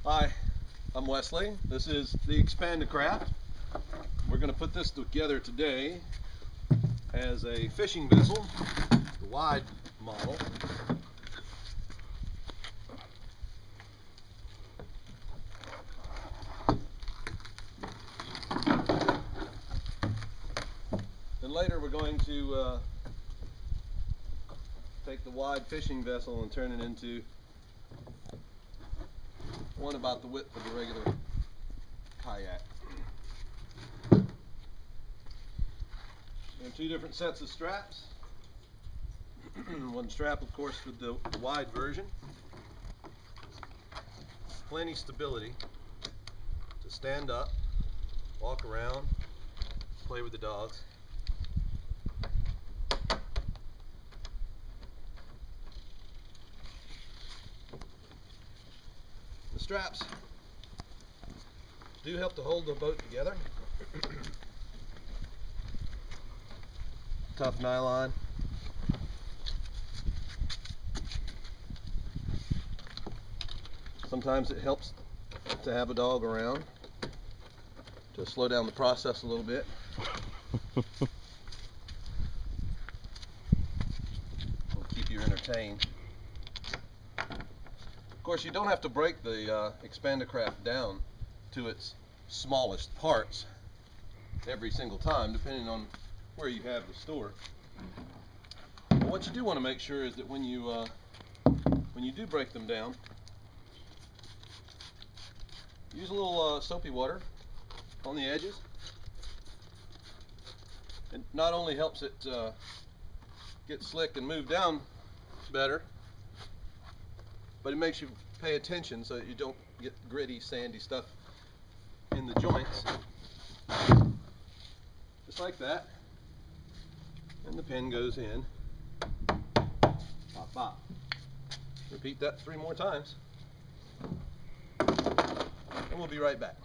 Hi, I'm Wesley. This is the Expandacraft. We're going to put this together today as a fishing vessel, the wide model. And later we're going to take the wide fishing vessel and turn it into one about the width of a regular kayak. There are two different sets of straps. One strap, of course, for the wide version. Plenty stability to stand up, walk around, play with the dogs. The straps do help to hold the boat together. Tough nylon. Sometimes it helps to have a dog around to slow down the process a little bit. It'll keep you entertained. Of course, you don't have to break the Expandacraft down to its smallest parts every single time, depending on where you have the store. But what you do want to make sure is that when you do break them down, use a little soapy water on the edges. It not only helps it get slick and move down better, but it makes you pay attention so that you don't get gritty, sandy stuff in the joints. Just like that. And the pin goes in. Pop, pop. Repeat that 3 more times. And we'll be right back.